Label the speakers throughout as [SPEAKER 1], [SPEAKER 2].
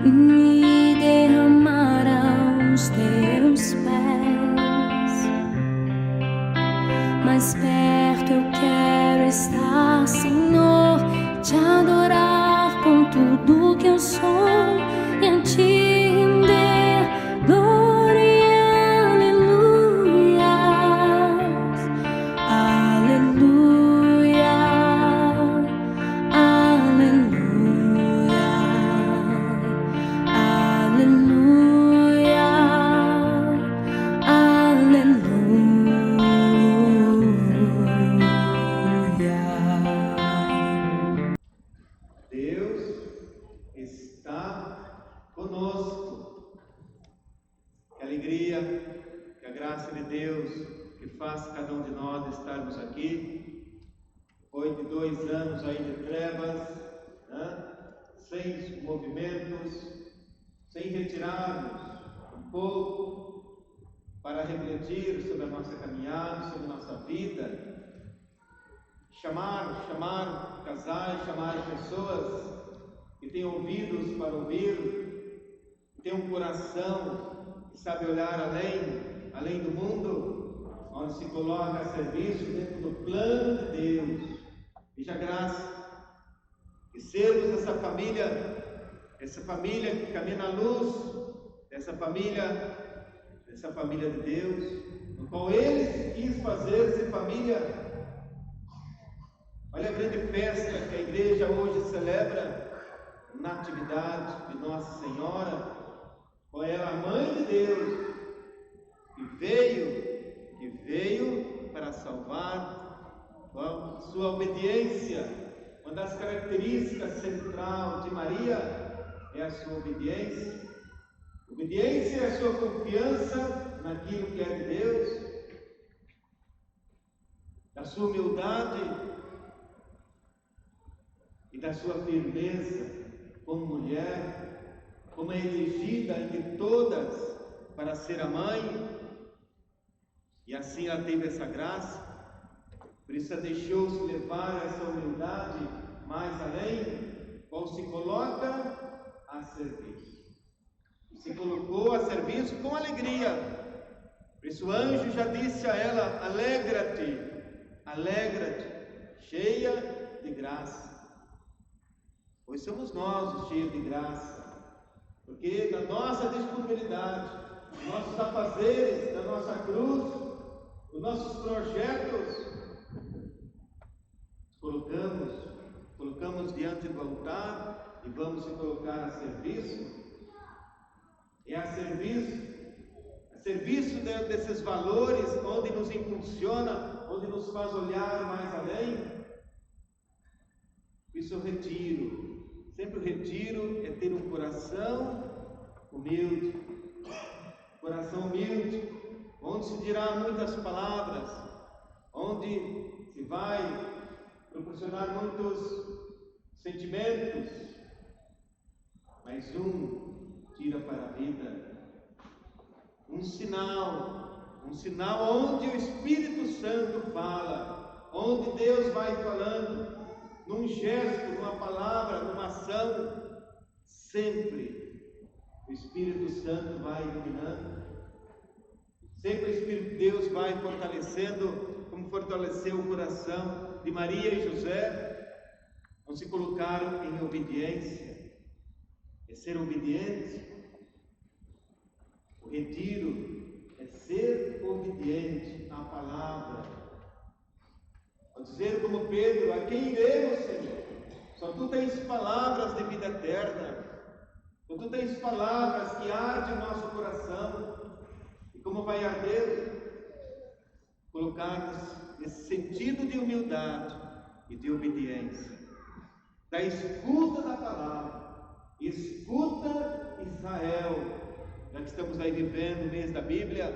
[SPEAKER 1] me derramarão os teus pés. Mais perto eu quero estar, Senhor, te adorar com tudo que eu sou e a ti render glória e aleluias, aleluia, aleluia, aleluia, aleluia.
[SPEAKER 2] Deus está conosco. Que alegria, que a graça de Deus que faz cada um de nós estarmos aqui. Depois de 2 anos aí de trevas, sem movimentos, sem retirarmos um pouco para refletir sobre a nossa caminhada, sobre a nossa vida. Chamar casais, chamar pessoas que têm ouvidos para ouvir, que têm um coração que sabe olhar além do mundo, onde se coloca a serviço dentro do plano de Deus. Veja a graça, e sermos essa família que caminha na luz, essa família de Deus, no qual Ele quis fazer-se família. Olha a grande festa que a igreja hoje celebra, a natividade de Nossa Senhora, com ela a Mãe de Deus, que veio para salvar com a sua obediência. Uma das características centrais de Maria é a sua obediência. Obediência é a sua confiança naquilo que é de Deus, da sua humildade e da sua firmeza como mulher, como elegida entre todas para ser a mãe, e assim ela teve essa graça, por isso ela deixou-se levar a essa humildade mais além, qual se coloca a serviço, se colocou a serviço com alegria. Por isso o anjo já disse a ela: alegra-te, alegra-te, cheia de graça. Pois somos nós os cheios de graça, porque na nossa disponibilidade, nos nossos afazeres, na nossa cruz, nos nossos projetos, colocamos diante do altar e vamos se colocar a serviço. É a serviço desses valores, onde nos impulsiona, onde nos faz olhar mais além. Isso eu retiro. Sempre o retiro é ter um coração humilde, onde se dirá muitas palavras, onde se vai proporcionar muitos sentimentos, mas um tira para a vida, um sinal onde o Espírito Santo fala, onde Deus vai falando, num gesto, numa palavra, numa ação, sempre o Espírito Santo vai iluminando, sempre o Espírito de Deus vai fortalecendo, como fortaleceu o coração de Maria e José, não se colocaram em obediência, é ser obediente. O retiro é ser obediente à palavra. Ao dizer como Pedro: a quem iremos, Senhor? Só tu tens palavras de vida eterna, só tu tens palavras que ardem o nosso coração. E como vai arder? Colocar-nos nesse sentido de humildade e de obediência, da escuta da palavra. Escuta, Israel, já que estamos aí vivendo o mês da Bíblia,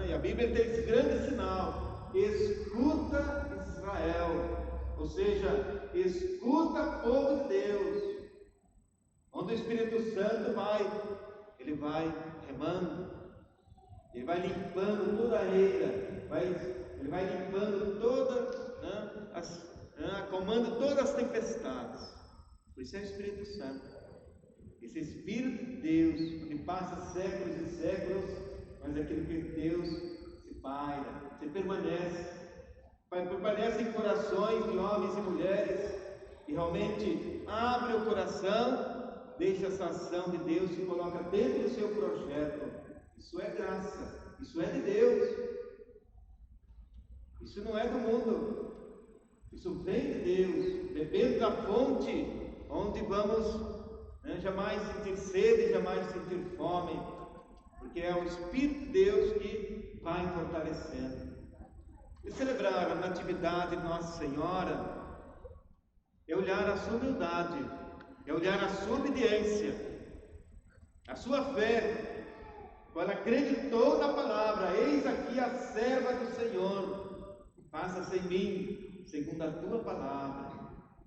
[SPEAKER 2] e a Bíblia tem esse grande sinal: escuta, Israel, ou seja, escuta, povo de Deus, onde o Espírito Santo ele vai remando, ele vai limpando toda a areia, ele vai limpando acalmando todas as tempestades. Por isso é o Espírito Santo. Esse Espírito de Deus, que passa séculos e séculos, mas aquilo que Deus se paira, se permanece em corações de homens e mulheres, e realmente abre o coração, deixa essa ação de Deus e coloca dentro do seu projeto. Isso é graça, isso é de Deus, isso não é do mundo, isso vem de Deus, bebendo da fonte, onde vamos jamais sentir sede, jamais sentir fome, porque é o Espírito de Deus que vai fortalecendo. E celebrar a natividade de Nossa Senhora é olhar a sua humildade, é olhar a sua obediência, a sua fé. Ela acreditou na palavra: eis aqui a serva do Senhor, faça-se em mim segundo a tua palavra.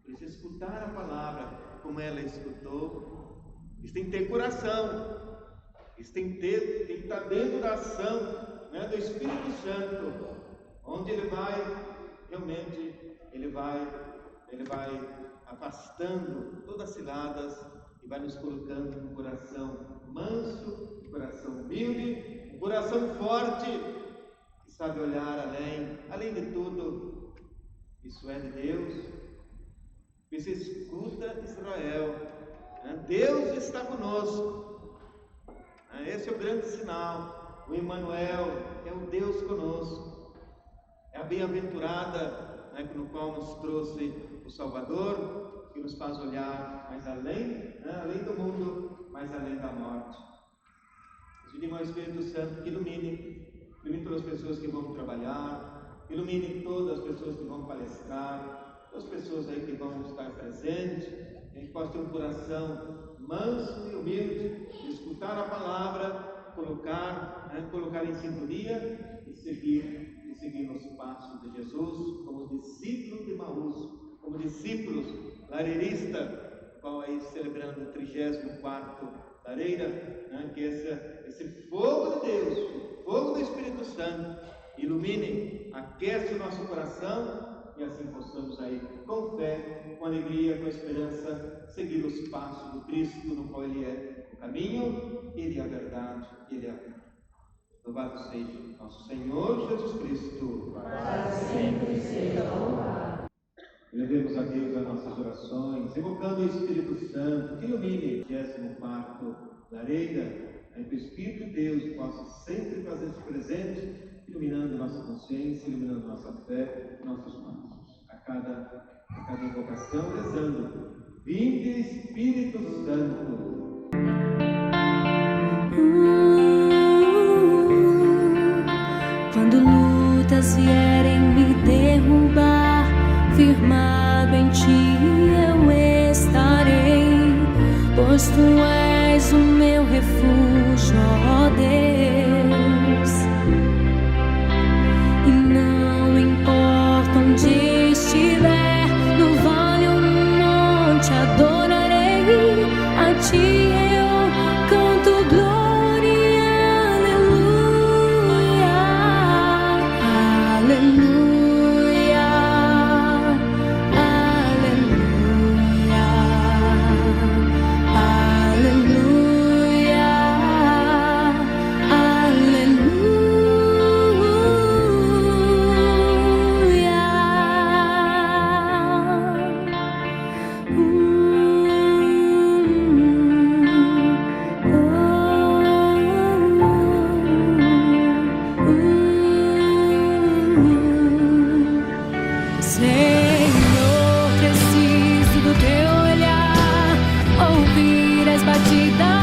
[SPEAKER 2] Precisa escutar a palavra como ela escutou. Isso tem que ter coração, isso tem que estar dentro da ação do Espírito Santo, onde ele vai realmente, ele vai afastando todas as ciladas e vai nos colocando um coração manso, um coração humilde, um coração forte, que sabe olhar além de tudo. Isso é de Deus. Você escuta, Israel, Deus está conosco. Esse é o grande sinal. O Emmanuel é o Deus conosco, é a bem-aventurada no qual nos trouxe o Salvador, que nos faz olhar mais além do mundo, mais além da morte. Pedimos ao Espírito Santo que ilumine todas as pessoas que vão trabalhar, ilumine todas as pessoas que vão palestrar, todas as pessoas aí que vão estar presentes, que a gente possa ter um coração manso e humilde, de escutar a palavra, colocar em sintonia e seguir os passos de Jesus, como discípulos de Emaús, como discípulos lareiristas, qual aí celebrando o 34º lareira, que esse fogo de Deus, o fogo do Espírito Santo, ilumine, aquece o nosso coração, e assim possamos aí, com fé, com alegria, com esperança, seguir os passos do Cristo, no qual Ele é o caminho, Ele é a verdade, Ele é a vida. Louvado seja nosso Senhor Jesus Cristo.
[SPEAKER 3] Para sempre seja louvado.
[SPEAKER 2] Elevemos a Deus as nossas orações, evocando o Espírito Santo, que ilumine o 34º lareira, que o Espírito de Deus possa sempre fazer-se presente, iluminando nossa consciência, iluminando nossa fé, nossos passos. A cada invocação, rezando: vinde Espírito Santo.
[SPEAKER 1] Quando lutas vierem me derrubar, firmado em ti eu estarei, pois tu és o meu refúgio, ó Deus. E não importa onde estiver, no vale ou no monte, adorarei a ti. Eu canto glória, aleluia, aleluia, aleluia, aleluia, Senhor, preciso do teu olhar, ouvir as batidas